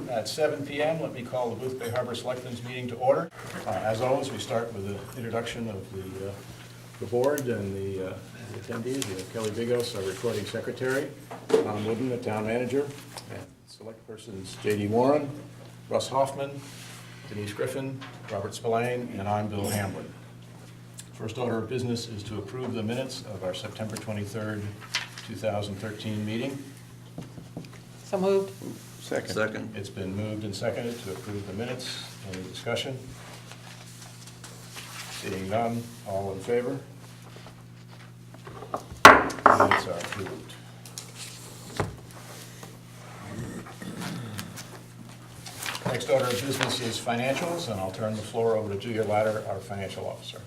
at 7 p.m. Let me call the Booth Bay Harbor Selectmen's meeting to order. As always, we start with the introduction of the board and the attendees. We have Kelly Bigos, our recording secretary, Tom Wooden, the town manager, and select persons J.D. Warren, Russ Hoffman, Denise Griffin, Robert Spillane, and I'm Bill Hamlin. First order of business is to approve the minutes of our September 23rd, 2013 meeting. So moved. Second. It's been moved and seconded to approve the minutes. Any discussion? Seeing none, all in favor? Minutes are approved. Next order of business is financials, and I'll turn the floor over to Julia Latter, our financial officer.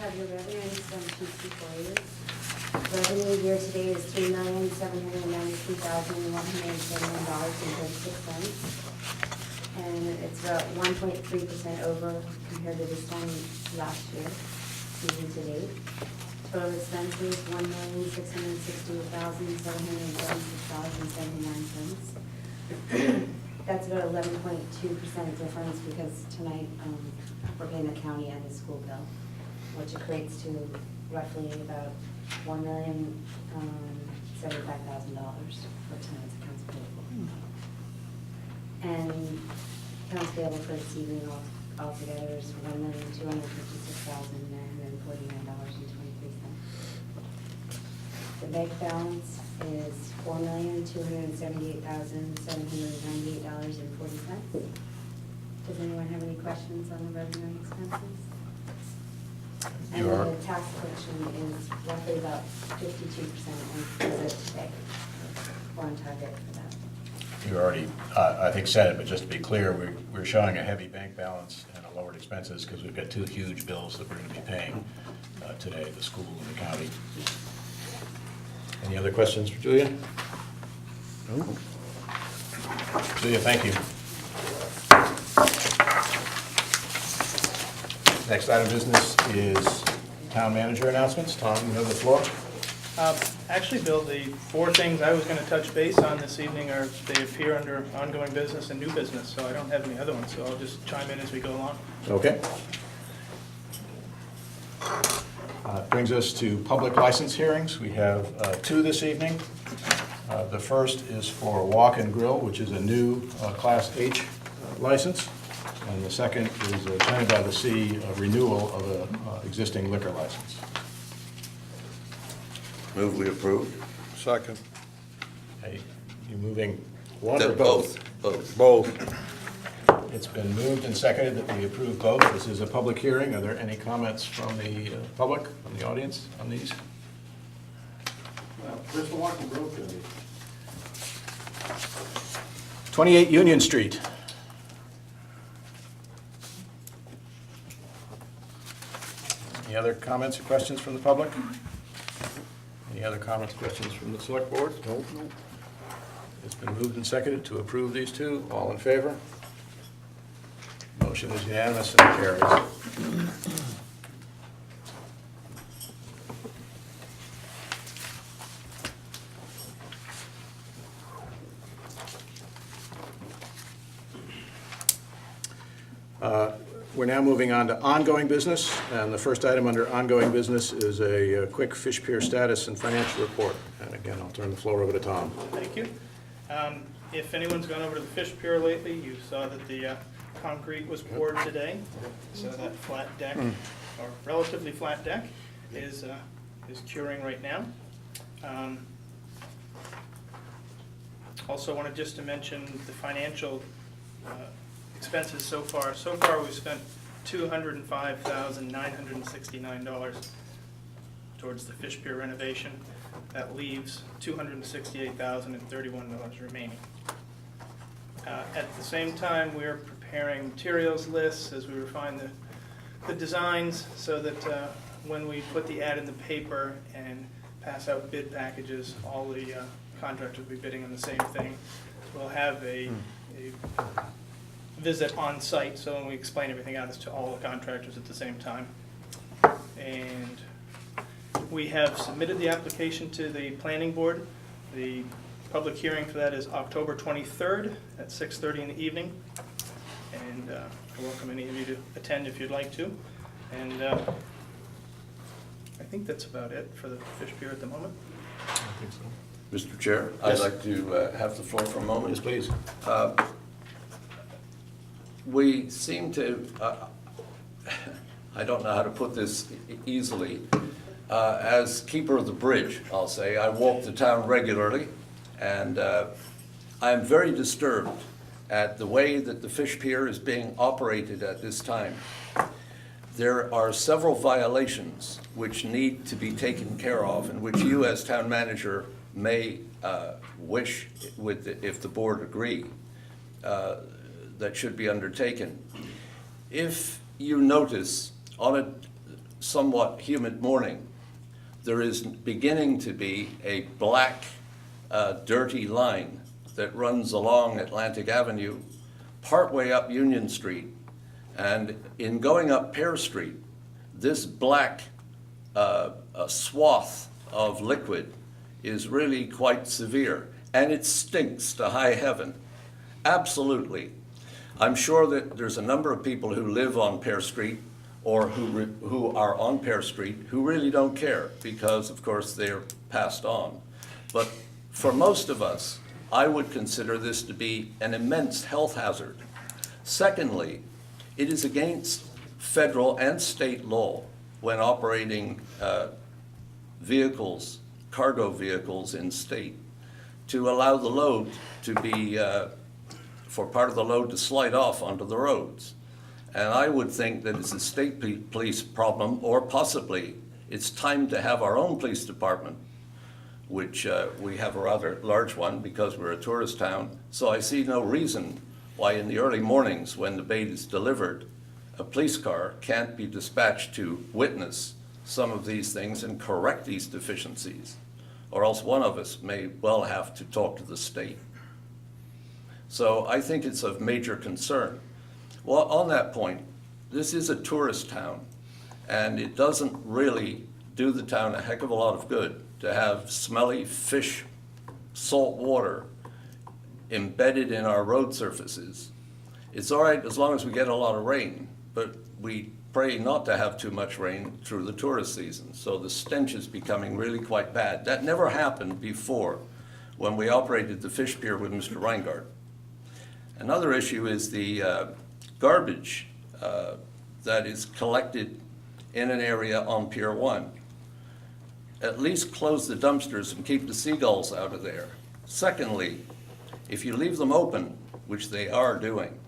Have your revenue from P2 Revenue year to date is $3,793,171.36, and it's about 1.3% over compared to this time last year, season to date. Total expenses $1,660,776.79. That's about 11.2% difference because tonight we're paying the county and the school bill, which equates to roughly about $1,075,000 for tonight's accounts payable. And accounts payable for this evening altogether is $1,256,949.23. The bank balance is $4,278,798.40. Does anyone have any questions on the revenue and expenses? And the tax collection is roughly about 52% as of today. We're on target for that. You already, I think, said it, but just to be clear, we're showing a heavy bank balance and a lowered expenses because we've got two huge bills that we're going to be paying today, the school and the county. Any other questions for Julia? No. Julia, thank you. Next item of business is town manager announcements. Tom, you have the floor. Actually, Bill, the four things I was going to touch base on this evening are, they appear under ongoing business and new business, so I don't have any other ones, so I'll just chime in as we go along. Okay. Brings us to public license hearings. We have two this evening. The first is for Walk and Grill, which is a new Class H license. And the second is a China by the Sea renewal of an existing liquor license. Move we approve. Second. Hey, you moving one or Both. Both. It's been moved and seconded that we approve both. This is a public hearing. Are there any comments from the public, from the audience on these? Where's the Walk and Grill going to be? 28 Union Street. Any other comments or questions from the public? Any other comments or questions from the select board? No. It's been moved and seconded to approve these two. All in favor? Motion is unanimous and carries. We're now moving on to ongoing business, and the first item under ongoing business is a quick Fish Pier status and financial report. And again, I'll turn the floor over to Tom. Thank you. If anyone's gone over to the Fish Pier lately, you saw that the concrete was poured today, so that flat deck, or relatively flat deck, is curing right now. Also wanted just to mention the financial expenses so far. So far, we've spent $205,969 towards the Fish Pier renovation. That leaves $268,031 remaining. At the same time, we're preparing materials lists as we refine the designs so that when we put the ad in the paper and pass out bid packages, all the contractors will be bidding on the same thing. So we'll have a visit on site, so when we explain everything out to all the contractors at the same time. And we have submitted the application to the planning board. The Public hearing for that is October 23rd at 6:30 in the evening. And I welcome any of you to attend if you'd like to. And I think that's about it for the Fish Pier at the moment. I think so. Mr. Chair, I'd like to have the floor for a moment. Yes, please. We seem to, I don't know how to put this easily, as keeper of the bridge, I'll say, I walk the town regularly, and I am very disturbed at the way that the Fish Pier is being operated at this time. There are several violations which need to be taken care of, and which you as town manager may wish, if the board agree, that should be undertaken. If you notice, on a somewhat humid morning, there is beginning to be a black, dirty line that runs along Atlantic Avenue, partway up Union Street, and in going up Pier Street, this black swath of liquid is really quite severe, and it stinks to high heaven. Absolutely. I'm sure that there's a number of people who live on Pier Street or who are on Pier Street who really don't care because, of course, they're passed on. But for most of us, I would consider this to be an immense health hazard. Secondly, it is against federal and state law when operating vehicles, cargo vehicles in state, to allow the load to be, for part of the load to slide off onto the roads. And I would think that it's a state police problem, or possibly it's time to have our own police department, which we have a rather large one because we're a tourist town. So I see no reason why in the early mornings when the bait is delivered, a police car can't be dispatched to witness some of these things and correct these deficiencies, or else one of us may well have to talk to the state. So I think it's of major concern. Well, on that point, this is a tourist town, and it doesn't really do the town a heck of a lot of good to have smelly fish, salt water embedded in our road surfaces. It's all right as long as we get a lot of rain, but we pray not to have too much rain through the tourist season. So the stench is becoming really quite bad. That never happened before when we operated the Fish Pier with Mr. Reingard. Another issue is the garbage that is collected in an area on Pier 1. At least close the dumpsters and keep the seagulls out of there. Secondly, if you leave them open, which they are doing,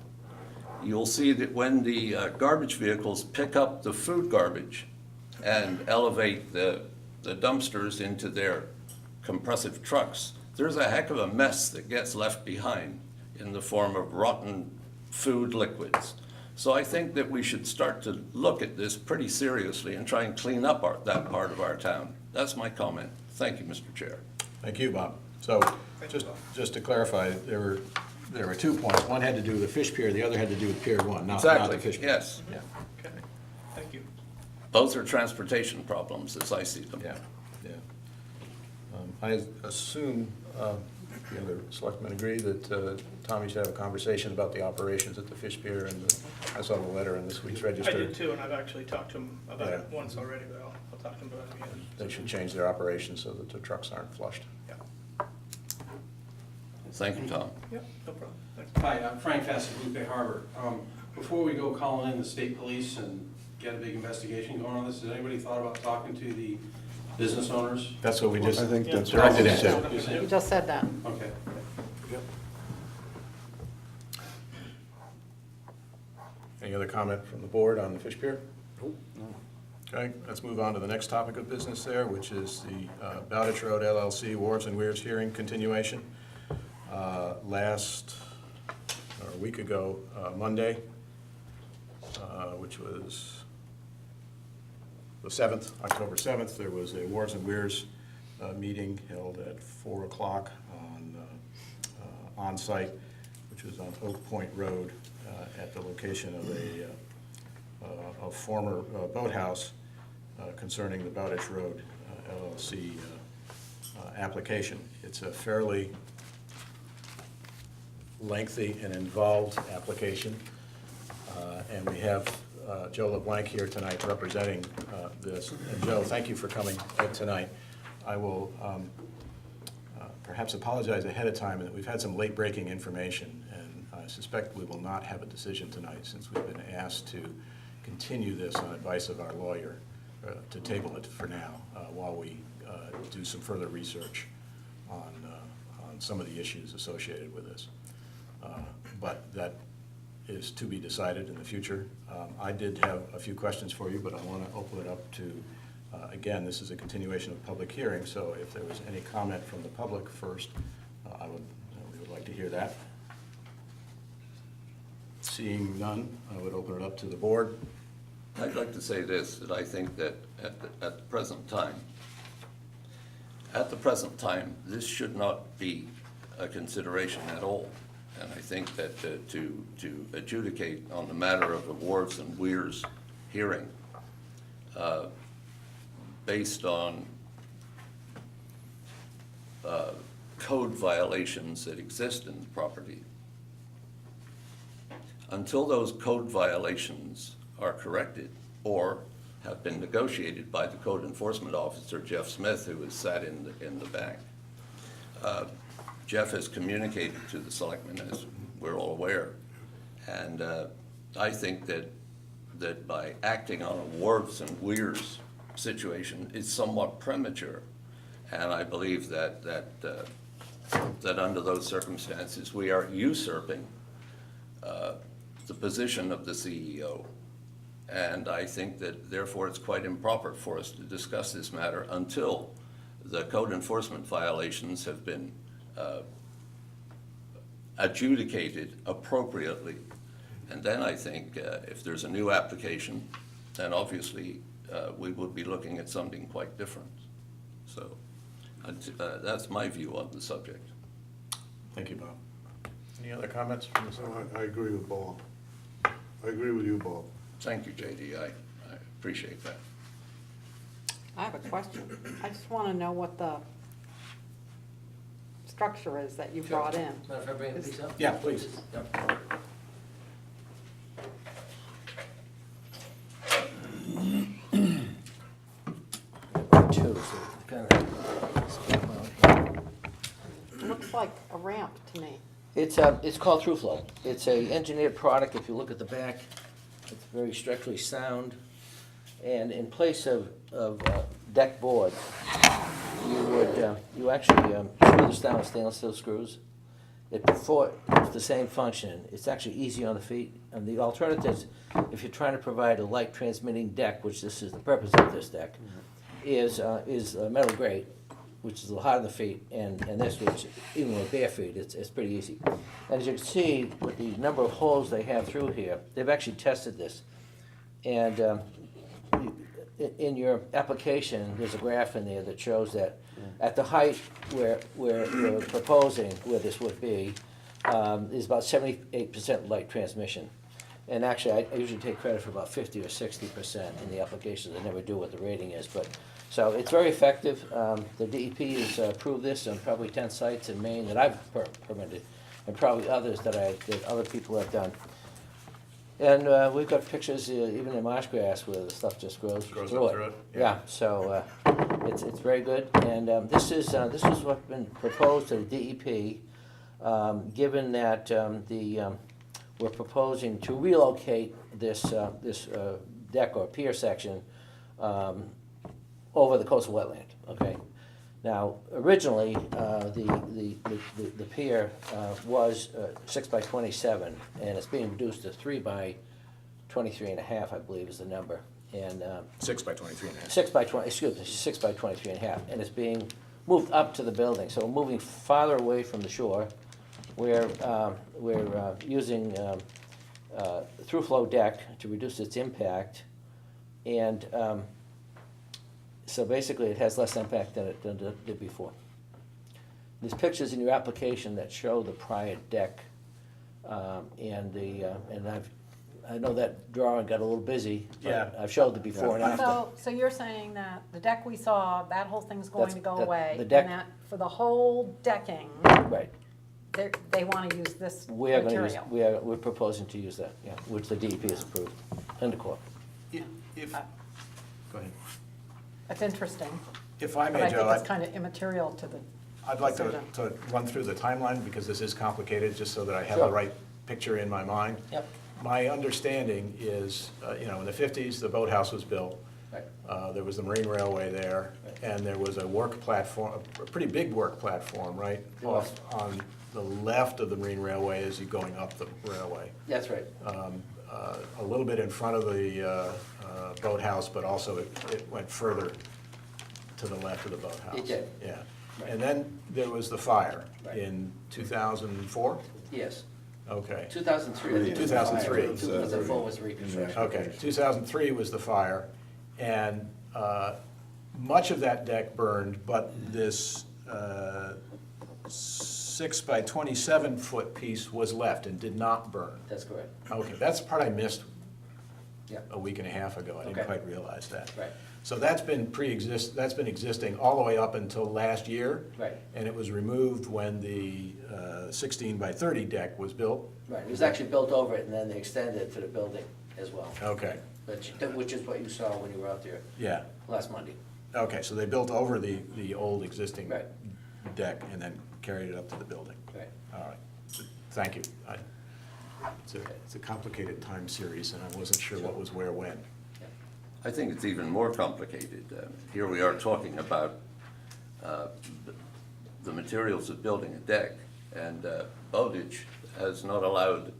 you'll see that when the garbage vehicles pick up the food garbage and elevate the dumpsters into their compressive trucks, there's a heck of a mess that gets left behind in the form of rotten food liquids. So I think that we should start to look at this pretty seriously and try and clean up that part of our town. That's my comment. Thank you, Mr. Chair. Thank you, Bob. So just to clarify, there were 2 points. One had to do with the Fish Pier, the other had to do with Pier 1, not the Fish Pier. Yes. Yeah, Okay, thank you. Both are transportation problems as I see them. yeah, yeah. I assume the other selectmen agree that Tommy should have a conversation about the operations at the Fish Pier, and I saw the letter in this week's Register. I did too, and I've actually talked to him about it Yeah. once already, but I'll talk to him about it again. They should change their operations so that the trucks aren't flushed. Yeah, Thank you, Tom. yeah, no problem. Thanks. Hi, I'm Frank Fassett, Lupe Harbor. Before we go calling in the state police and get a big investigation going on this, has anybody thought about talking to the business owners? That's what we just I think that's directed right. into. You're saying? You just said that. Okay. Any other comment from the board on the Fish Pier? Okay, let's move on to the next topic of business there, which is the Bowditch Road LLC Wharves and Weirs hearing continuation. A week ago, Monday, which was the 7th, October 7th, there was a Wharves and Weirs meeting held at 4 o'clock on site, which was on Oak Point Road at the location of a former boathouse concerning the Bowditch Road LLC application. It's a fairly lengthy and involved application, and we have Joe LeBlanc here tonight representing this. And Joe, thank you for coming tonight. I will perhaps apologize ahead of time that we've had some late-breaking information, and I suspect we will not have a decision tonight since we've been asked to continue this on advice of our lawyer, to table it for now while we do some further research on some of the issues associated with this. But that is to be decided in the future. I did have a few questions for you, but I want to open it up to, again, this is a continuation of public hearing, so if there was any comment from the public first, we would like to hear that. Seeing none, I would open it up to the board. I'd like to say this, that I think that at the present time, this should not be a consideration at all. And I think that to adjudicate on the matter of awards and weirs hearing based on code violations that exist in the property, until those code violations are corrected or have been negotiated by the code enforcement officer, Jeff Smith, who is sat in the back. Jeff has communicated to the selectmen, as we're all aware, and I think that by acting on a warts and weirs situation is somewhat premature, and I believe that under those circumstances we are usurping the position of the CEO, and I think that therefore it's quite improper for us to discuss this matter until the code enforcement violations have been adjudicated appropriately. And then I think if there's a new application, then obviously we would be looking at something quite different. So that's my view on the subject. Thank you, Bob. Any other comments from the board? I agree with Bob. I agree with you, Bob. Thank you, JD. I appreciate that. I have a question. I just want to know what the structure is that you brought in. Mind if I bring these up? Yeah, please. Two, so kind of. It looks like a ramp to me. It's called Through Flow. It's a engineered product. If you look at the back, it's very structurally sound. And in place of deck board, you actually screw this down with stainless steel screws. It performs the same function. It's actually easy on the feet. And the alternatives, if you're trying to provide a light transmitting deck, which this is the purpose of this deck, is metal grate, which is a little hard on the feet, and this, which even with bare feet, it's pretty easy. And as you can see, with the number of holes they have through here, they've actually tested this. And in your application, there's a graph in there that shows that at the height where you're proposing where this would be, is about 78% light transmission. And actually, I usually take credit for about 50 or 60% in the applications. I never do what the rating is, but so it's very effective. The DEP has approved this on probably 10 sites in Maine that I've permitted, and probably others that other people have done. And we've got pictures even in marsh grass where the stuff just grows through it. Yeah, so it's very good. And this is what's been proposed to the DEP, given that we're proposing to relocate this deck or pier section over the coastal wetland. Okay. Now, originally, the pier was 6 by 27, and it's being reduced to 3 by 23.5, I believe is the number. And 6 by 23.5. 6 by 20. Excuse me, 6 by 23.5, and it's being moved up to the building. So we're moving farther away from the shore. We're using through flow deck to reduce its impact, and so basically it has less impact than it did before. There's pictures in your application that show the prior deck, and I know that drawing got a little busy, Yeah. but I've showed the before and after. So you're saying that the deck we saw, that whole thing's going to go That's- away? the deck- And that for the whole decking, Right. they want to use this We are gonna use, material? we're proposing to use that, yeah, which the DEP has approved, and the Corps. If, go ahead. That's interesting, If I but may, I think Joe, it's kind of immaterial to the I'd like to decision. run through the timeline, because this is complicated, just so that I have Sure. the right picture in my mind. Yep. My understanding is, in the 50s, the boathouse was built. Right. There was the marine railway there, Right. and there was a work platform, a pretty big work platform, right? There was. On the left of the marine railway as you're going up the railway. That's right. A little bit in front of the boathouse, but also it went further to the left of the boathouse. It did. Yeah. Right. And then there was the fire Right. in 2004? Yes, Okay. 2003. 2003. 2004 was reconstruction. Okay, 2003 was the fire, and much of that deck burned, but this 6 by 27 foot piece was left and did not burn. That's correct. Okay, that's the part I missed Yeah. a week and a half ago. I didn't Okay. quite realize that. Right. So that's been that's been existing all the way up until last year. Right. And it was removed when the 16 by 30 deck was built. Right, it was actually built over it, and then they extended it to the building as well, Okay, which is what you saw when you were out there yeah. last Monday. Okay, so they built over the old existing Right. deck and then carried it up to the building. Right. All right, thank you. It's a complicated time series, and I wasn't sure what was where when. I think it's even more complicated. Here we are talking about the materials of building a deck, and Bowditch has not allowed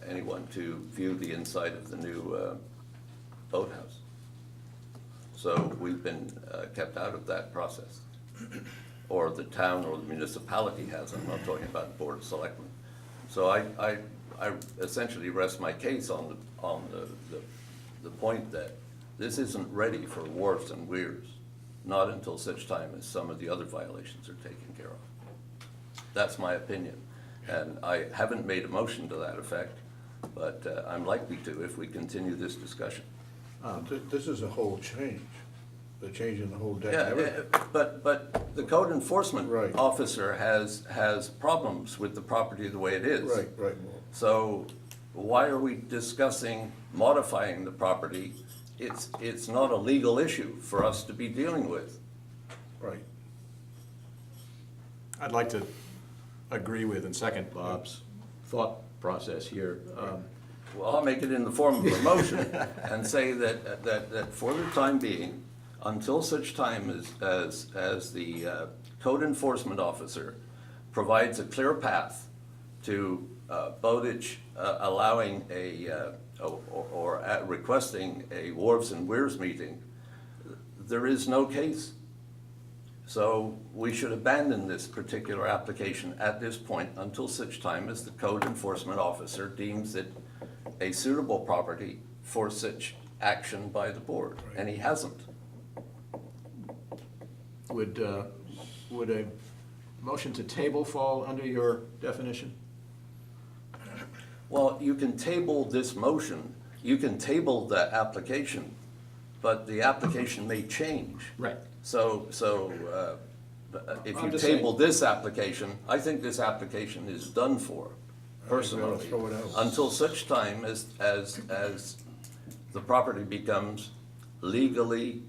anyone to view the inside of the new boathouse. So we've been kept out of that process. Or the town or the municipality has, I'm not talking about the Board of Selectmen. So I essentially rest my case on the point that this isn't ready for wharfs and weirs, not until such time as some of the other violations are taken care of. That's my opinion, and I haven't made a motion to that effect, but I'm likely to if we continue this discussion. This is a whole change. They're changing the whole deck. Yeah, and everything. but the code enforcement Right. officer has problems with the property the way it is. Right. So why are we discussing modifying the property? It's not a legal issue for us to be dealing with. Right. I'd like to agree with and second Bob's thought process here. Well, I'll make it in the form of a motion and say that for the time being, until such time as the code enforcement officer provides a clear path to Bowditch allowing requesting a wharves and weirs meeting, there is no case. So we should abandon this particular application at this point until such time as the code enforcement officer deems it a suitable property for such action by the board, and he hasn't. Would a motion to table fall under your definition? Well, you can table this motion, you can table the application, but the application may change. Right. So if I'm you just table saying- this application, I think this application is done for, personally, throw it out. until such time as the property becomes legally,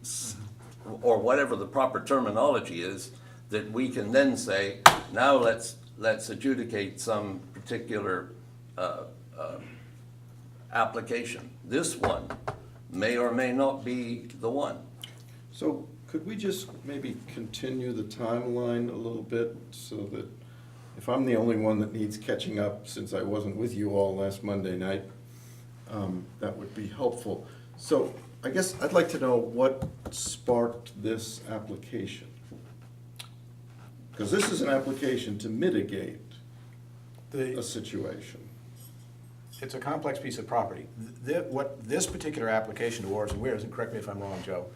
or whatever the proper terminology is, that we can then say, now let's adjudicate some particular application. This one may or may not be the one. So could we just maybe continue the timeline a little bit so that if I'm the only one that needs catching up since I wasn't with you all last Monday night, that would be helpful. So I guess I'd like to know what sparked this application. Because this is an application to mitigate a situation. It's a complex piece of property. What this particular application to Wharves and Weirs, and correct me if I'm wrong, Joe,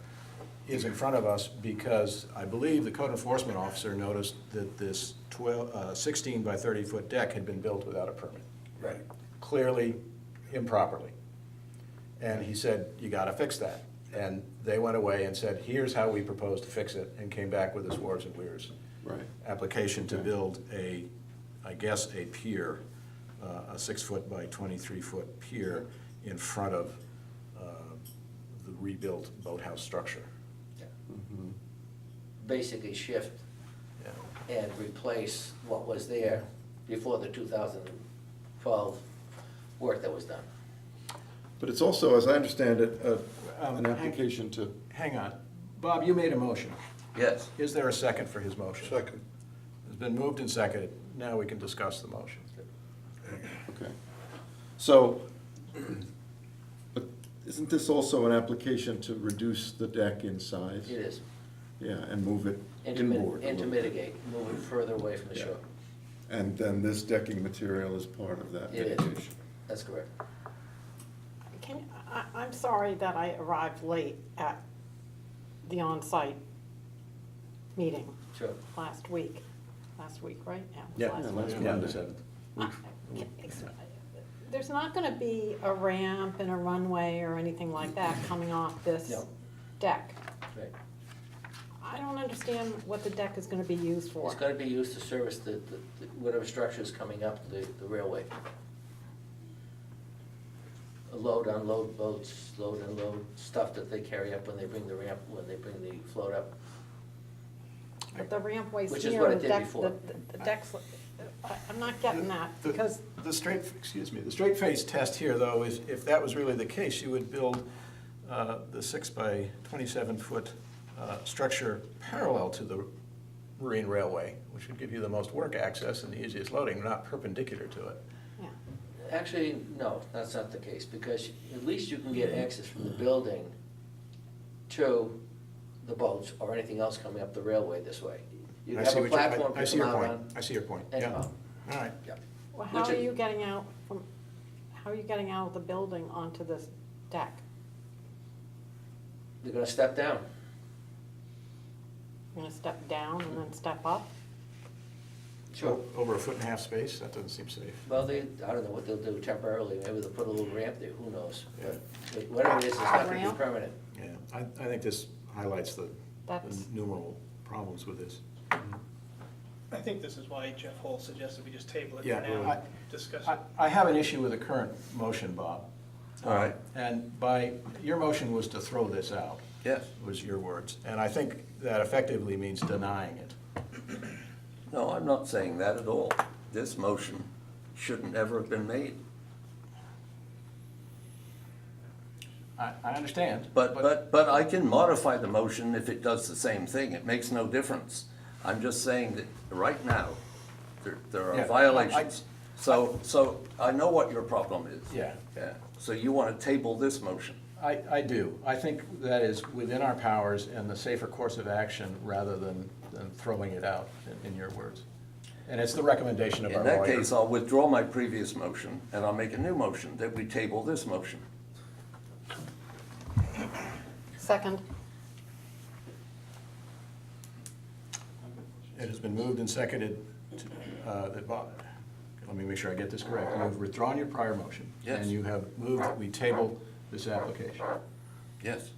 is in front of us because I believe the code enforcement officer noticed that this 16 by 30 foot deck had been built without a permit. Right. Clearly improperly. And he said, you gotta fix that. And they went away and said, here's how we propose to fix it, and came back with this Wards and Weirs Right. application to Okay. build I guess, a pier, a 6-foot by 23-foot pier in front of the rebuilt boathouse structure. Mhm. Basically shift Yeah. and replace what was there before the 2012 work that was done. But it's also, as I understand it, an hang- application to, Hang on. Bob, you made a motion. Yes. Is there a second for his motion? Second. It's been moved and seconded. Now we can discuss the motion. okay. So, but isn't this also an application to reduce the deck in size? It is. Yeah, and move it And to inboard. a and to little bit. mitigate, move it further away from the Yeah. shore. And then this decking material is part of that It is. mitigation. That's correct. I'm sorry that I arrived late at the on-site meeting Sure. last week. Last week, right? Yeah, it was Yeah, last Yeah, week. last Yeah, Monday. the seventh. There's not gonna be a ramp and a runway or anything like that coming off this No. deck. Right. I don't understand what the deck is gonna be used for. It's gonna be used to service the whatever structure is coming up the railway. Load, unload boats, load, unload, stuff that they carry up when they bring the ramp, when they bring the float up. But the rampway's Which is here, what and it the did deck, before. the deck's, I'm not getting that, because The straight, the straight face test here, though, is if that was really the case, you would build the 6 by 27-foot structure parallel to the marine railway, which would give you the most work access and the easiest loading, not perpendicular to it. yeah. Actually, no, that's not the case, because at least you can get access from the building to the boats or anything else coming up the railway this way. You I have see a what you're- platform I to see come your out point. on. I see your point, and yeah. come out. All right. Yeah. Well, how Which are is- you getting out of the building onto this deck? They're gonna step down. You're gonna step down and then step up? Sure. Over a 1.5 foot space, that doesn't seem safe. Well, I don't know what they'll do temporarily, maybe they'll put a little ramp there, who knows? Yeah. But whatever it is, it's not gonna be Ramp? permanent. Yeah, I think this highlights the That's- numerous problems with this. I think this is why Jeff Hall suggested we just table it Yeah, for now, I- and discuss it. I have an issue with the current motion, Bob. All right. And your motion was to throw this out, Yes. was your words. And I think that effectively means denying it. No, I'm not saying that at all. This motion shouldn't ever have been made. I understand. But I can modify the motion if it does the same thing. It makes no difference. I'm just saying that right now, there Yeah, are violations. So I know what your problem is. Yeah. Yeah. So you want to table this motion? I do. I think that is within our powers and the safer course of action rather than throwing it out, in your words. And it's the recommendation of our In lawyer. that case, I'll withdraw my previous motion and I'll make a new motion that we table this motion. Second? It has been moved and seconded that Bob, let me make sure I get this correct. You have withdrawn your prior motion. Yes. And you have moved that we table this application. Yes.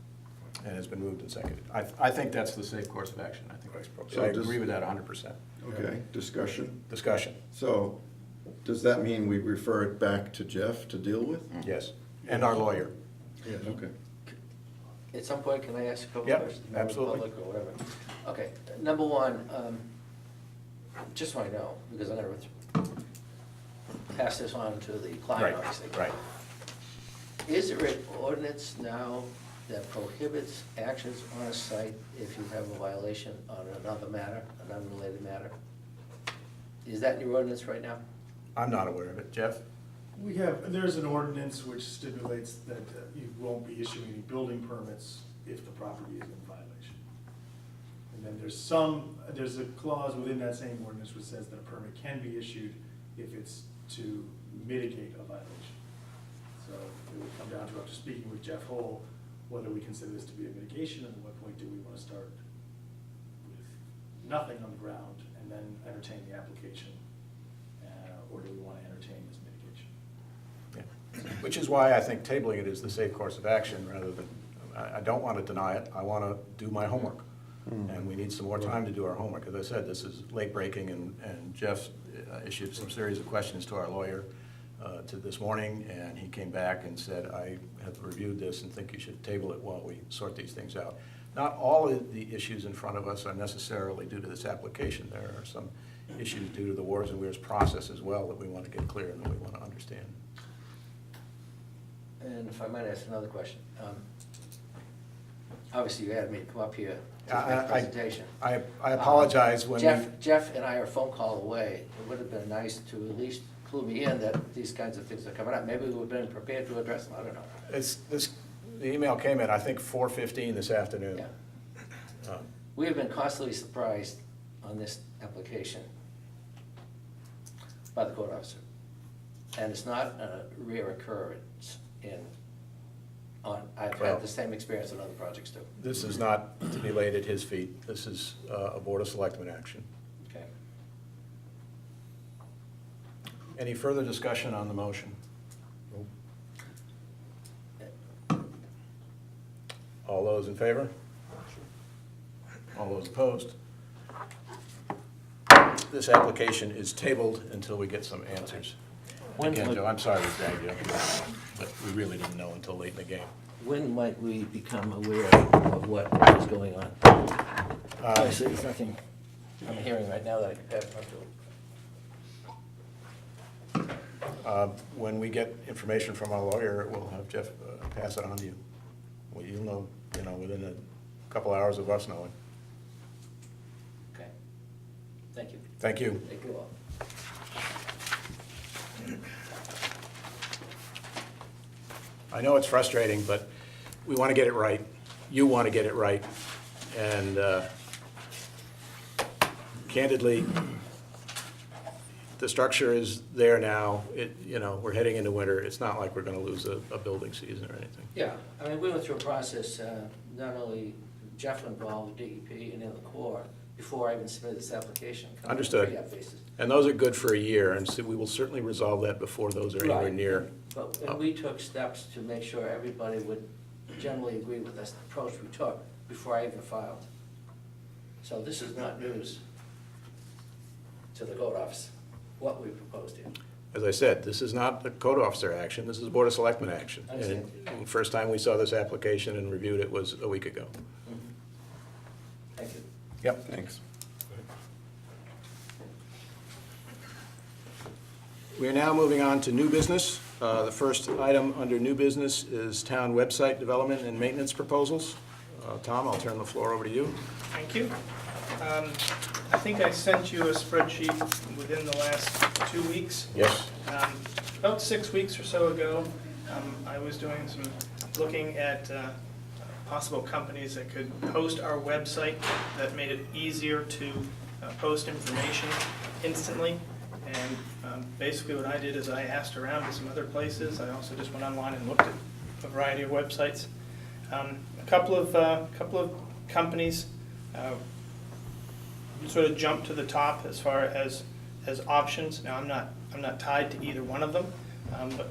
And it's been moved and seconded. I think that's the safe course of action. I think that's appropriate. So I does- agree with that 100%. Okay, discussion. Discussion, So, does that mean we refer it back to Jeff to deal with? yes. And our lawyer. Okay. At some point, can I ask a couple Yep, questions? Member of the absolutely. public or whatever? Okay, number one, just so I know, because I'm gonna pass this on to the client, obviously. Right. Is there an ordinance now that prohibits actions on a site if you have a violation on another matter, an unrelated matter? Is that in your ordinance right now? I'm not aware of it. Jeff? There's an ordinance which stipulates that you won't be issuing any building permits if the property is in violation. And then there's a clause within that same ordinance which says that a permit can be issued if it's to mitigate a violation. So it would come down to, after speaking with Jeff Hall, whether we consider this to be a mitigation, and at what point do we want to start with nothing on the ground and then entertain the application, or do we want to entertain this mitigation? Yeah. Which is why I think tabling it is the safe course of action, rather than, I don't want to deny it, I want to do my homework. And we need some more time to do our homework. As I said, this is late breaking, and Jeff issued some series of questions to our lawyer to this morning, and he came back and said, I have reviewed this and think you should table it while we sort these things out. Not all of the issues in front of us are necessarily due to this application. There are some issues due to the Wars and Weirs process as well that we want to get clear and that we want to understand. And if I might ask another question. Obviously, you had me come up here to make a presentation. I apologize when we... Jeff and I are a phone call away. It would have been nice to at least clue me in that these kinds of things are coming up. Maybe we would have been prepared to address them, I don't know. The email came at, I think, 4:15 this afternoon. Yeah. We have been constantly surprised on this application by the code officer. And it's not a rare occurrence I've Well, had the same experience on other projects too. This is not to be laid at his feet. This is a Board of Selectmen action. Okay. Any further discussion on the motion? All those in favor? All those opposed? This application is tabled until we get some answers. Again, Joe, I'm sorry we dragged you, but we really didn't know until late in the game. When might we become aware of what is going on? Obviously, there's nothing I'm hearing right now that I can pass on to. When we get information from our lawyer, we'll have Jeff pass it on to you. Well, you'll know, within a couple hours of us knowing. Okay. Thank you. Thank you. Thank you all. I know it's frustrating, but we want to get it right. You want to get it right. And candidly, the structure is there now. We're heading into winter. It's not like we're going to lose a building season or anything. Yeah, I mean, we went through a process, not only Jeff involved, DEP and then the Corps, before I even submitted this application. Understood. Pre-app basis. And those are good for a year, and so we will certainly resolve that before those are anywhere Right. near. But and we took steps to make sure everybody would generally agree with this approach we took before I even filed. So this is not news to the code office, what we proposed here. As I said, this is not a code officer action, this is a Board of Selectmen action. I understand. And the first time we saw this application and reviewed it was a week ago. Thank you. Yep. Thanks. We are now moving on to new business. The first item under new business is town website development and maintenance proposals. Tom, I'll turn the floor over to you. Thank you. I think I sent you a spreadsheet within the last 2 weeks. Yes. About 6 weeks or so ago, I was doing some looking at possible companies that could host our website that made it easier to post information instantly. And basically what I did is I asked around to some other places. I also just went online and looked at a variety of websites. A couple of companies sort of jumped to the top as far as options. Now I'm not tied to either one of them, but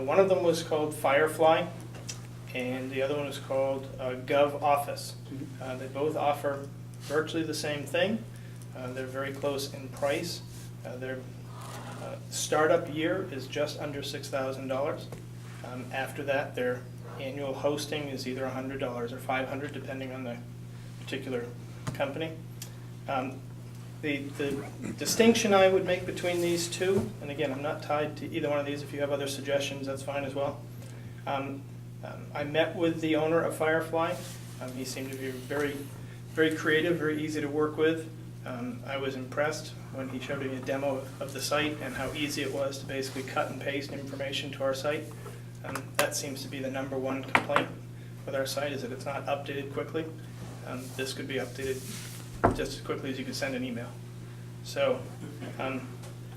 one of them was called Firefly, and the other one is called Gov Office. They both offer virtually the same thing. They're very close in price. Their startup year is just under $6,000. After that, their annual hosting is either $100 or $500, depending on the particular company. The distinction I would make between these two, and again, I'm not tied to either one of these. If you have other suggestions, that's fine as well. I met with the owner of Firefly. He seemed to be very, very creative, very easy to work with. I was impressed when he showed me a demo of the site and how easy it was to basically cut and paste information to our site. That seems to be the #1 complaint with our site, is that it's not updated quickly. This could be updated just as quickly as you could send an email. So I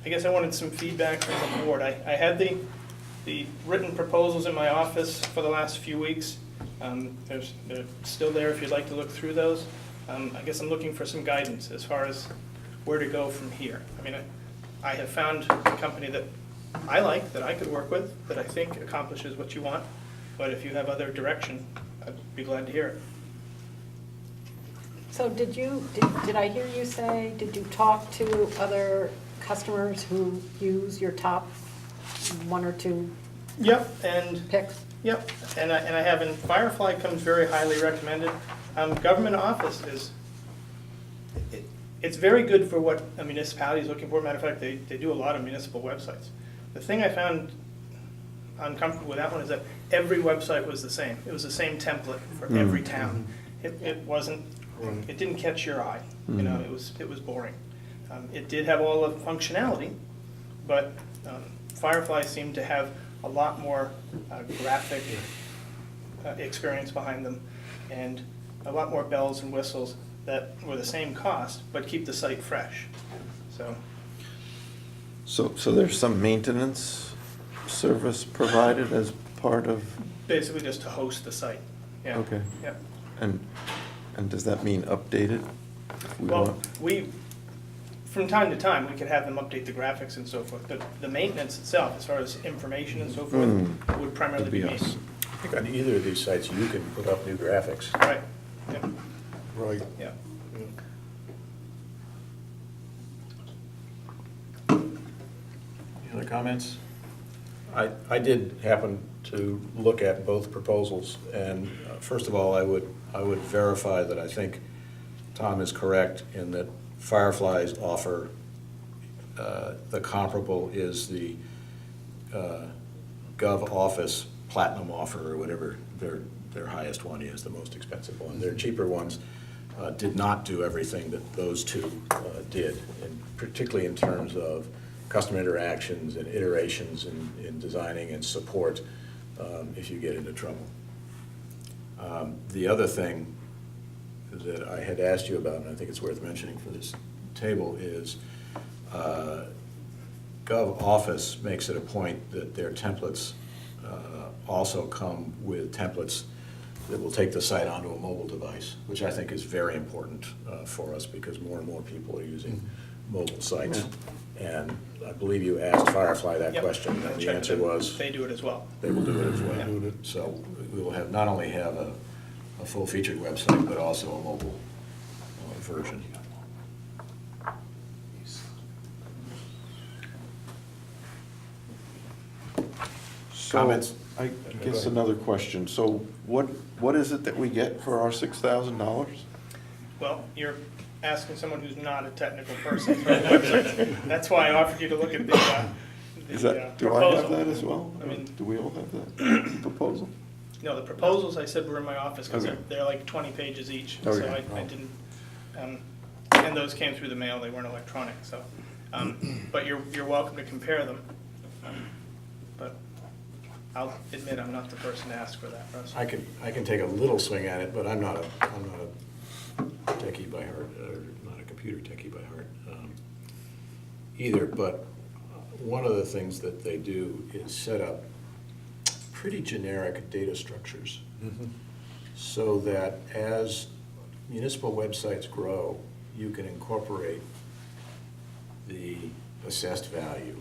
guess I wanted some feedback from the board. I had the written proposals in my office for the last few weeks. They're still there if you'd like to look through those. I guess I'm looking for some guidance as far as where to go from here. I mean, I have found a company that I like, that I could work with, that I think accomplishes what you want. But if you have other direction, I'd be glad to hear it. So did I hear you say, did you talk to other customers who use your top one or two Yep, and picks? Yep, and I have, and Firefly comes very highly recommended. Government office is, it's very good for what a municipality is looking for. Matter of fact, they do a lot of municipal websites. The thing I found uncomfortable with that one is that every website was the same. It was the same template for every town. It wasn't, it didn't catch your eye, you know, it was boring. It did have all the functionality, but Firefly seemed to have a lot more graphic experience behind them, and a lot more bells and whistles that were the same cost, but keep the site fresh. So So there's some maintenance service provided as part of, basically just to host the site, yeah. okay. Yep. And does that mean updated? if we Well, want? from time to time, we could have them update the graphics and so forth, but the maintenance itself, as far as information and so forth, would primarily be me. us. I think on either of these sites, you can put up new graphics. Right, yeah, Right. yeah. Any other comments? I did happen to look at both proposals, and first of all, I would verify that I think Tom is correct in that Firefly's offer, the comparable is the Gov Office Platinum offer, or whatever their highest one is, the most expensive one. Their cheaper ones did not do everything that those two did, and particularly in terms of customer interactions and iterations in designing and support if you get into trouble. The other thing that I had asked you about, and I think it's worth mentioning for this table, is Gov Office makes it a point that their templates also come with templates that will take the site onto a mobile device, which I think is very important for us because more and more people are using mobile sites. And I believe you asked Firefly that Yep. question, I and the checked answer them. was They do it as well. they will do it as well. Yeah. So we will have, not only have a full-featured website, but also a mobile version. So, Comments? I guess another question. So what is it that we get for our $6,000? Well, you're asking someone who's not a technical person for a website. That's why I offered you to look at the Is that, do I proposal. have that as well? I mean, Do we all have that proposal? no, the proposals I said were in my office because Okay. they're like 20 pages each. Okay. So I didn't, and those came through the mail, they weren't electronic, so. But you're welcome to compare them. But I'll admit I'm not the person to ask for that, Russ. I can take a little swing at it, but I'm not a techie by heart, or not a computer techie by heart either. But one of the things that they do is set up pretty generic data structures so that as municipal websites grow, you can incorporate the assessed value,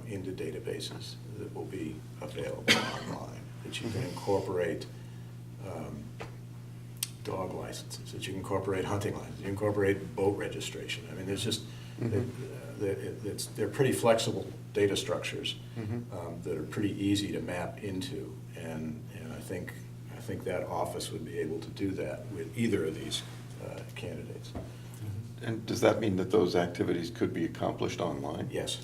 into databases that will be available online, that you can incorporate dog licenses, that you can incorporate hunting licenses, you incorporate boat registration. I mean, there's just, they're pretty flexible data structures that are pretty easy to map into, and I think that office would be able to do that with either of these candidates. And does that mean that those activities could be accomplished online? Yes.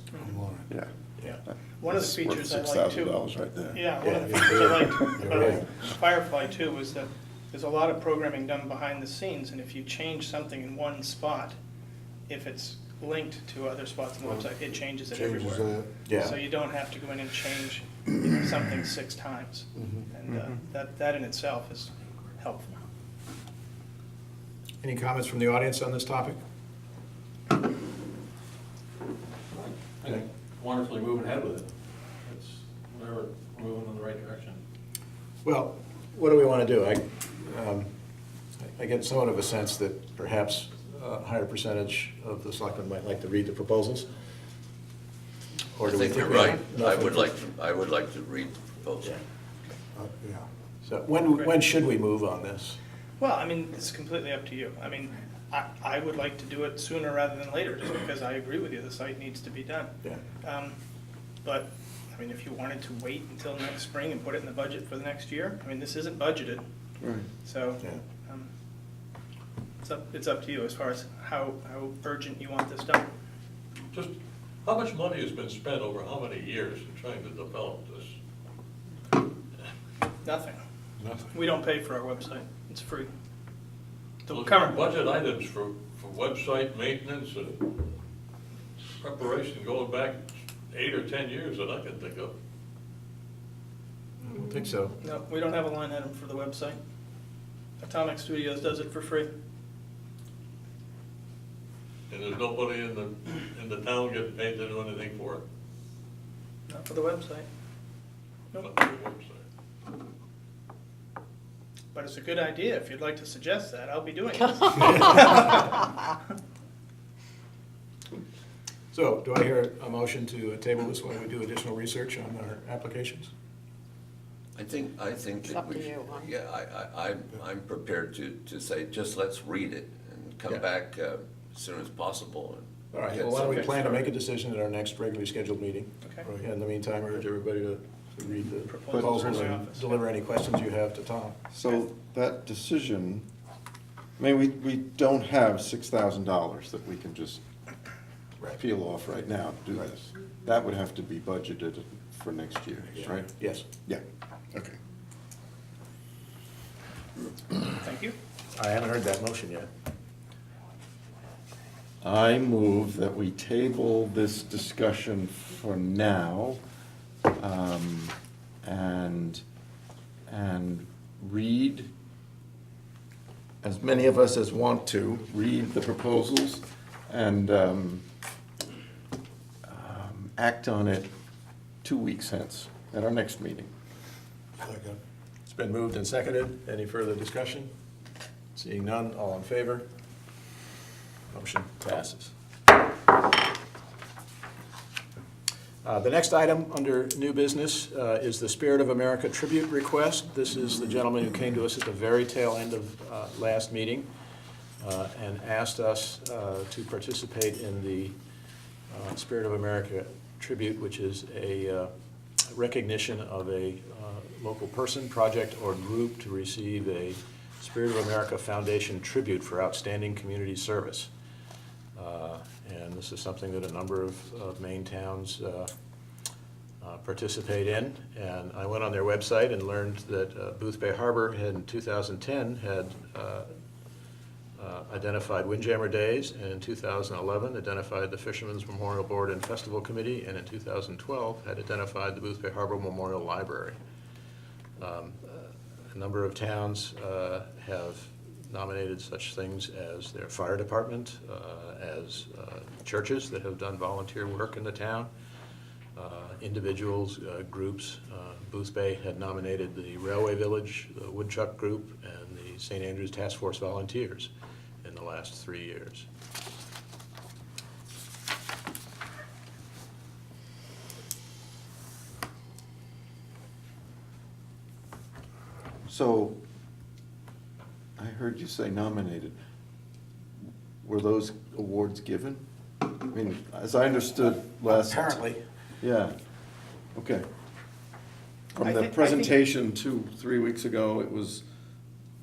Yeah. Yeah. One of the That's worth features I like too. $6,000 right there. Yeah, one of the Yeah. features I liked You're right. about Firefly too was that there's a lot of programming done behind the scenes, and if you change something in one spot, if it's linked to other spots on the website, it changes it everywhere. Yeah. So you don't have to go in and change something 6 times. And that in itself is helpful. Any comments from the audience on this topic? I think wonderfully moving ahead with it. It's whatever, we're moving in the right direction. Well, what do we want to do? I get somewhat of a sense that perhaps a higher percentage of the selectmen might like to read the proposals. Or I do we think you're we have right. enough I would like to read the proposal. Yeah. So when should we move on this? Well, I mean, it's completely up to you. I mean, I would like to do it sooner rather than later, just because I agree with you, the site needs to be done. Yeah. But, I mean, if you wanted to wait until next spring and put it in the budget for the next year, I mean, this isn't budgeted, Right. so Yeah. it's up to you as far as how urgent you want this done. Just, how much money has been spent over how many years in trying to develop this? Nothing. Nothing. We don't pay for our website, it's free. The Those current budget items for website maintenance and preparation going back 8 or 10 years that I can think of. I don't think so. No, we don't have a line item for the website. Atomic Studios does it for free. And there's nobody in the town getting paid to do anything for it. Not for the website. Nope. Not the website. But it's a good idea. If you'd like to suggest that, I'll be doing it. So do I hear a motion to table this while we do additional research on our applications? I think It's that up we to should, you, huh? yeah, I'm prepared to say, just let's read it and come Yeah. back as soon as possible. And All right, get well, why don't we something plan to started. make a decision at our next regularly scheduled meeting? Okay. In the meantime, I urge everybody to read the Proposals proposals in the and office. deliver any questions you have to Tom. So that decision, I mean, we don't have $6,000 that we can just peel off right now to do this. That would have to be budgeted for next year, right? Yes. Yeah, okay. Thank you. I haven't heard that motion yet. I move that we table this discussion for now, and read, as many of us as want to, read the proposals and act on it 2 weeks hence, at our next meeting. It's been moved and seconded. Any further discussion? Seeing none, all in favor? Motion passes. The next item under new business is the Spirit of America tribute request. This is the gentleman who came to us at the very tail end of last meeting and asked us to participate in the Spirit of America tribute, which is a recognition of a local person, project, or group to receive a Spirit of America Foundation tribute for outstanding community service. And this is something that a number of Maine towns participate in. And I went on their website and learned that Booth Bay Harbor had, in 2010 had identified Windjammer Days, and in 2011 identified the Fishermen's Memorial Board and Festival Committee, and in 2012 had identified the Booth Bay Harbor Memorial Library. A number of towns have nominated such things as their fire department, as churches that have done volunteer work in the town, individuals, groups. Booth Bay had nominated the Railway Village, the Woodchuck Group, and the St. Andrews Task Force Volunteers in the last 3 years. So, I heard you say nominated. Were those awards given? I mean, as I understood last. Apparently. Yeah, okay. I From the think- presentation 3 weeks ago, it was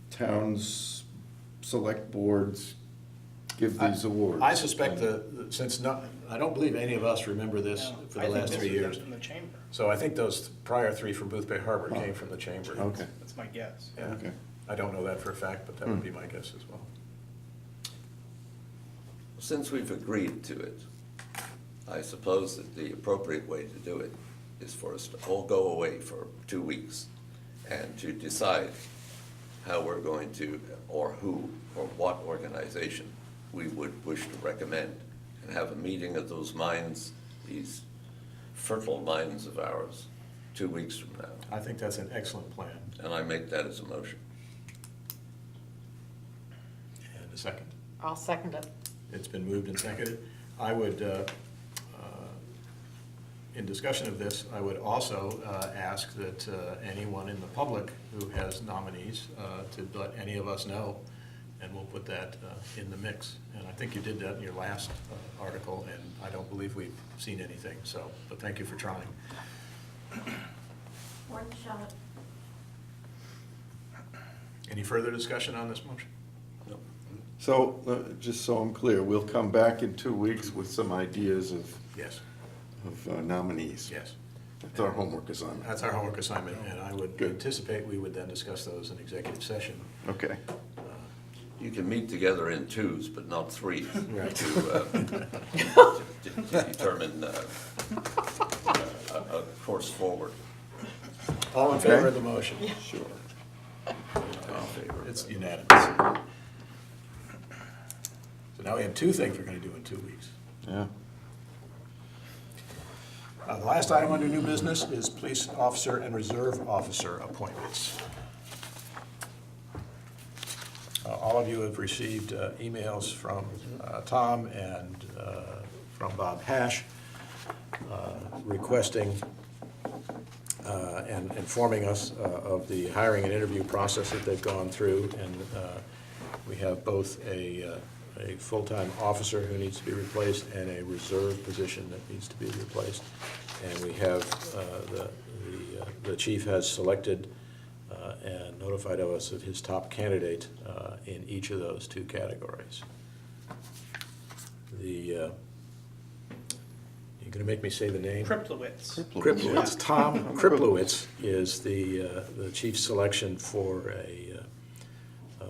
towns, select boards give these awards. I suspect since I don't believe any of us remember this No, for I the think last this 3 was years. from the chamber. So I think those prior 3 from Booth Bay Harbor came from the chamber. Okay, That's my guess. Yeah. okay. I don't know that for a fact, but that would be my guess as well. Since we've agreed to it, I suppose that the appropriate way to do it is for us to all go away for 2 weeks and to decide how we're going to, or who, or what organization we would wish to recommend, and have a meeting of those minds, these fertile minds of ours, 2 weeks from now. I think that's an excellent plan. And I make that as a motion. And a second. I'll second it. It's been moved and seconded. I would in discussion of this, I would also ask that anyone in the public who has nominees to let any of us know, and we'll put that in the mix. And I think you did that in your last article, and I don't believe we've seen anything, so, but thank you for trying. One shot. Any further discussion on this motion? So, just so I'm clear, we'll come back in 2 weeks with some ideas of Yes, nominees. yes. That's our homework assignment. That's our homework assignment, and I would Good. anticipate we would then discuss those in executive session. Okay. You can meet together in twos, but not threes, Right. to determine a course forward. All in favor of the motion? Sure. It's unanimous. So now we have two things we're going to do in 2 weeks. Yeah. The last item under new business is police officer and reserve officer appointments. All of you have received emails from Tom and from Bob Hash requesting and informing us of the hiring and interview process that they've gone through. And we have both a full-time officer who needs to be replaced and a reserve position that needs to be replaced. And we have, the chief has selected and notified us of his top candidate in each of those two categories. You're gonna make me say the name? Kriplowitz. Kriplowitz. Tom Kriplowitz is the chief's selection for a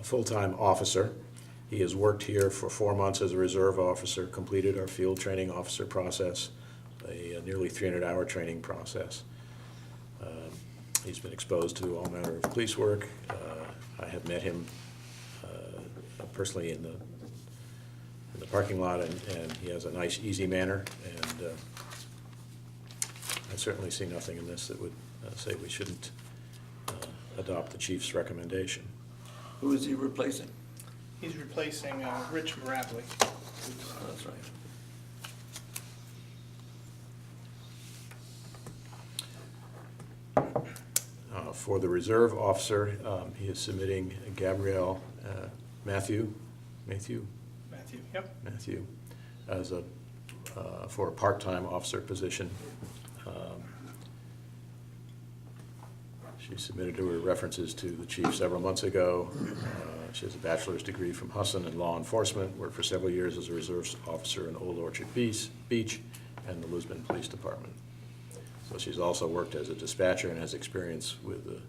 full-time officer. He has worked here for 4 months as a reserve officer, completed our field training officer process, a nearly 300-hour training process. He's been exposed to all manner of police work. I have met him personally in the parking lot, and he has a nice, easy manner, and I certainly see nothing in this that would say we shouldn't adopt the chief's recommendation. Who is he replacing? He's replacing Rich Marabli. That's right. For the reserve officer, he is submitting Gabrielle Matthew, Yep. as for a part-time officer position. She submitted her references to the chief several months ago. She has a bachelor's degree from Husson in law enforcement, worked for several years as a reserve officer in Old Orchard Beach and the Lisbon Police Department. So she's also worked as a dispatcher and has experience with the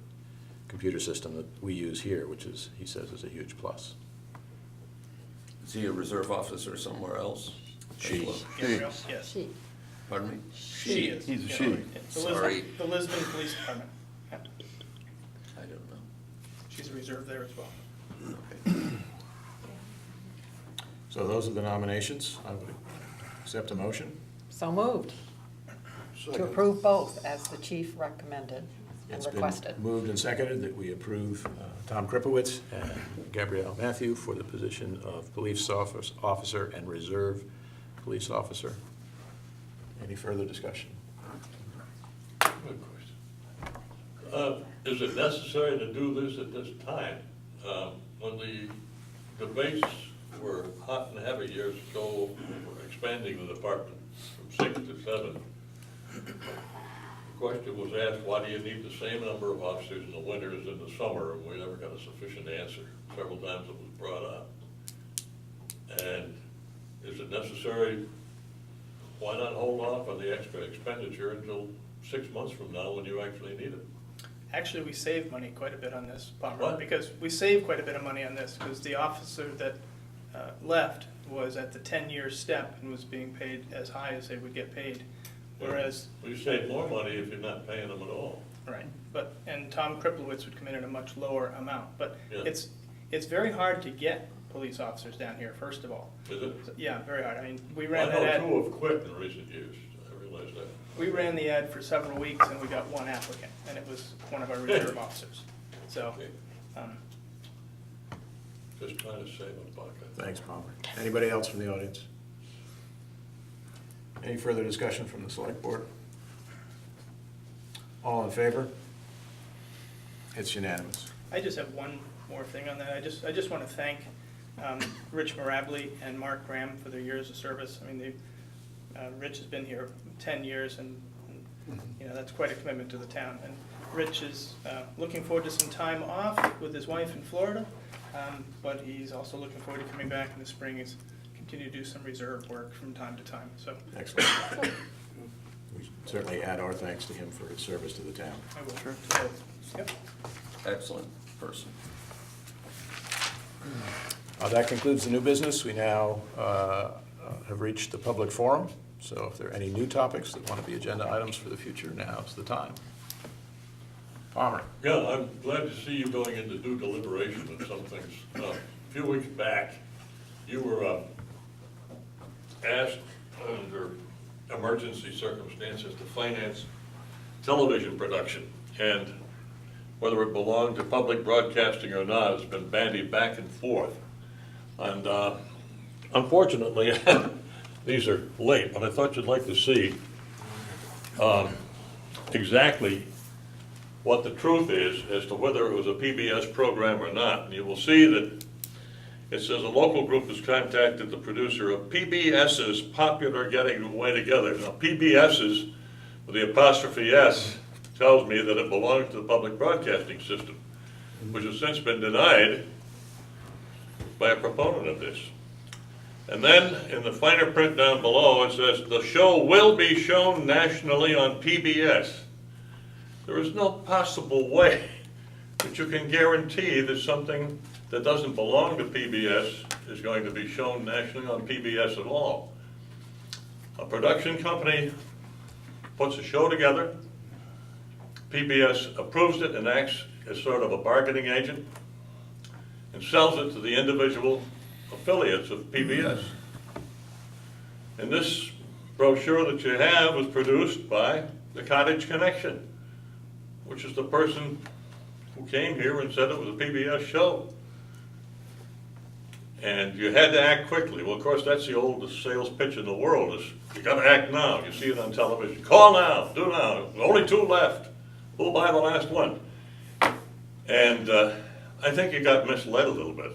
computer system that we use here, which is, he says, is a huge plus. Is he a reserve officer somewhere else? She. As well? Gabrielle, yes. She. Pardon me? She is. He's a yeah. she. The Sorry. The Lisbon Police Department. Yeah. I don't know. She's a reserve there as well. Okay. So those are the nominations. I would accept a motion. So moved. To approve both as the chief recommended and It's been requested. moved and seconded that we approve Tom Kriplowitz and Gabrielle Matthew for the position of police officer and reserve police officer. Any further discussion? Good question. Is it necessary to do this at this time? When the debates were hot and heavy years ago, for expanding the department from 6 to 7, the question was asked, why do you need the same number of officers in the winter as in the summer? And we never got a sufficient answer. Several times it was brought up. And is it necessary, why not hold off on the extra expenditure until 6 months from now when you actually need it? Actually, we save money quite a bit on this, Palmer, What? because we save quite a bit of money on this, because the officer that left was at the 10-year step and was being paid as high as they would get paid, whereas, Well, you save more money if you're not paying them at all. right, and Tom Kriplowitz would come in at a much lower amount, but Yeah. it's very hard to get police officers down here, first of all. Is it? Yeah, very hard. I mean, we I ran that know ad. two have quit in recent years, I realize that. We ran the ad for several weeks and we got one applicant, and it was one of our reserve officers. So, Okay. Just trying to save a buck. I think. Thanks, Palmer. Anybody else from the audience? Any further discussion from the select board? All in favor? It's unanimous. I just have one more thing on that. I just want to thank Rich Mirabli and Mark Graham for their years of service. I mean, Rich has been here 10 years, and that's quite a commitment to the town. And Rich is looking forward to some time off with his wife in Florida, but he's also looking forward to coming back in the spring. He's continue to do some reserve work from time to time. So Excellent. We certainly add our thanks to him for his service to the town. I will. Sure. Yep. Excellent person. That concludes the new business. We now have reached the public forum. So if there are any new topics that want to be agenda items for the future, now's the time. Palmer. Yeah, I'm glad to see you going into due deliberation on some things. A few weeks back, you were asked under emergency circumstances to finance television production, and whether it belonged to public broadcasting or not has been bandied back and forth. And unfortunately, these are late, but I thought you'd like to see exactly what the truth is as to whether it was a PBS program or not. And you will see that it says a local group has contacted the producer of PBS's popular Getting Away Together. Now, PBS's, with the apostrophe S, tells me that it belongs to the public broadcasting system, which has since been denied by a proponent of this. And then in the finer print down below, it says the show will be shown nationally on PBS. There is no possible way that you can guarantee that something that doesn't belong to PBS is going to be shown nationally on PBS at all. A production company puts a show together, PBS approves it and acts as sort of a bargaining agent and sells it to the individual affiliates of PBS. And this brochure that you have was produced by the Cottage Connection, which is the person who came here and said it was a PBS show. And you had to act quickly. Well, of course, that's the oldest sales pitch in the world, is you gotta act now. You see it on television. Call now, do now. Only 2 left. Who'll buy the last one? And I think you got misled a little bit.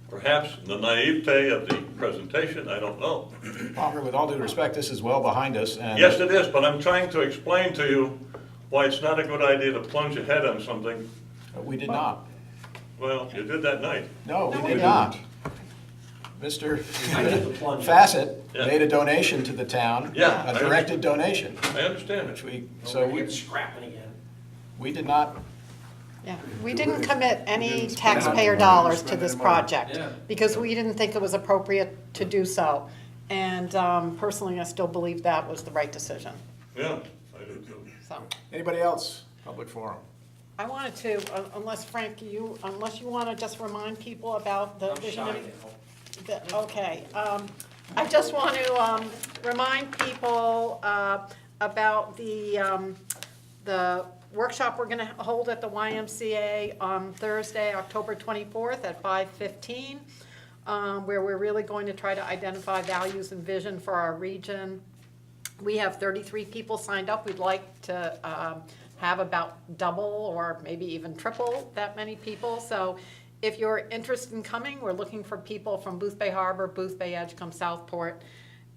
Perhaps the naivete of the presentation, I don't know. Palmer, with all due respect, this is well behind us. And Yes, it is, but I'm trying to explain to you why it's not a good idea to plunge ahead on something. we did not. Well, you did that night. No, we did not. Mr. I did the plunge. Fassett Yeah. made a donation to the town. Yeah, A directed donation, I understand which it. Scrapping again. we did not. Yeah, we didn't commit any taxpayer dollars to this project Yeah. because we didn't think it was appropriate to do so. And personally, I still believe that was the right decision, Yeah, I do too. so. Anybody else? Public forum. I wanted to, unless Frank, unless you want to just remind people about the visionary. Okay, I just want to remind people about the workshop we're going to hold at the YMCA on Thursday, October 24th at 5:15, where we're really going to try to identify values and vision for our region. We have 33 people signed up. We'd like to have about double or maybe even triple that many people. So if you're interested in coming, we're looking for people from Booth Bay Harbor, Booth Bay Edgecombe, Southport.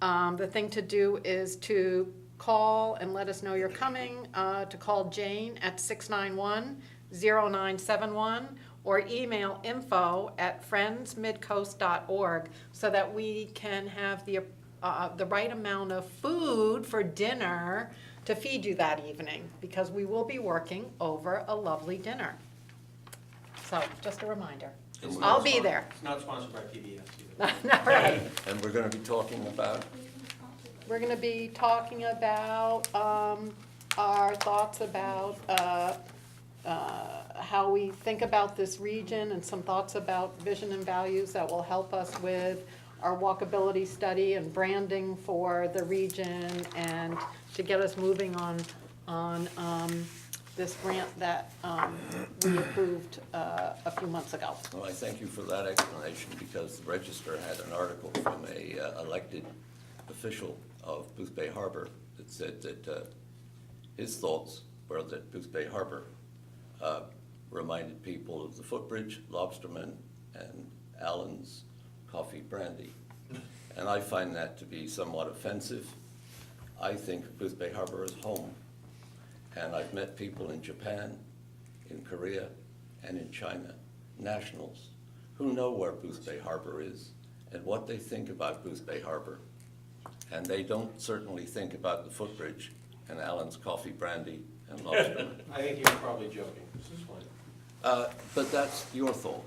The thing to do is to call and let us know you're coming, to call Jane at 691-0971 or email info@friendsmidcoast.org so that we can have the right amount of food for dinner to feed you that evening, because we will be working over a lovely dinner. So, just a reminder. I'll be there. It's not sponsored by PBS either. All right. And we're going to be talking about, We're going to be talking about our thoughts about how we think about this region and some thoughts about vision and values that will help us with our walkability study and branding for the region and to get us moving on this grant that we approved a few months ago. well, I thank you for that explanation, because the Register had an article from a elected official of Booth Bay Harbor that said that his thoughts where the Booth Bay Harbor reminded people of the footbridge, Lobsterman, and Allen's Coffee Brandy. And I find that to be somewhat offensive. I think Booth Bay Harbor is home. And I've met people in Japan, in Korea, and in China, nationals, who know where Booth Bay Harbor is and what they think about Booth Bay Harbor. And they don't certainly think about the footbridge and Allen's Coffee Brandy and Lobsterman. I think you're probably joking, Mrs. Flynn. But that's your thought.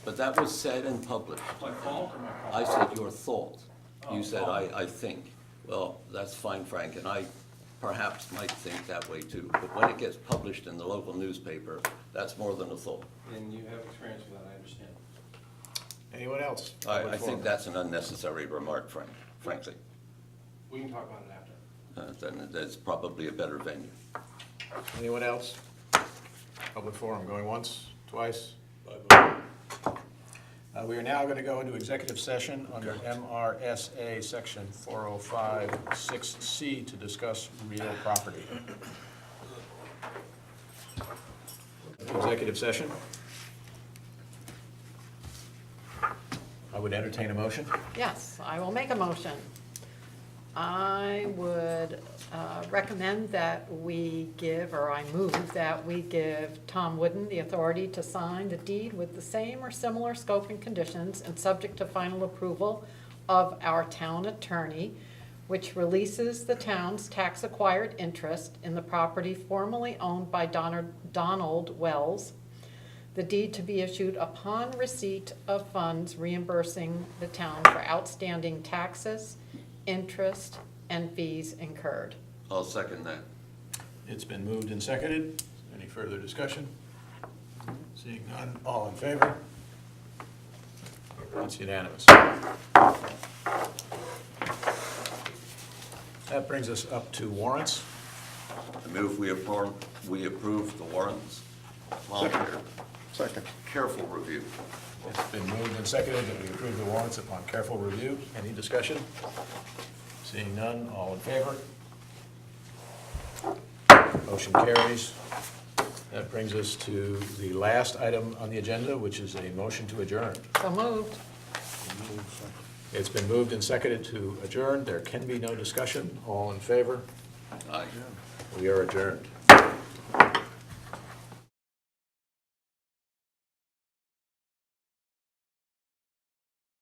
But that was said and published. My fault or my fault? I said your thought. You Oh, said, oh. I think. Well, that's fine, Frank, and I perhaps might think that way too. But when it gets published in the local newspaper, that's more than a thought. And you have experience with that, I understand. Anyone else? I think that's an unnecessary remark, Frank, frankly. We can talk about it after. Then there's probably a better venue. Anyone else? Public forum, going once, twice? We are now going to go into executive session under MRSA Section 405-6C to discuss real property. Executive session. I would entertain a motion. Yes, I will make a motion. I would recommend that we give, or I move that we give Tom Wooden the authority to sign the deed with the same or similar scope and conditions and subject to final approval of our town attorney, which releases the town's tax-acquired interest in the property formerly owned by Donald Wells. The deed to be issued upon receipt of funds reimbursing the town for outstanding taxes, interest, and fees incurred. I'll second that. It's been moved and seconded. Any further discussion? Seeing none, all in favor? It's unanimous. That brings us up to warrants. I move we approve the warrants. Second. Careful review. It's been moved and seconded that we approve the warrants upon careful review. Any discussion? Seeing none, all in favor? Motion carries. That brings us to the last item on the agenda, which is a motion to adjourn. So moved. It's been moved and seconded to adjourn. There can be no discussion. All in favor? Aye. We are adjourned.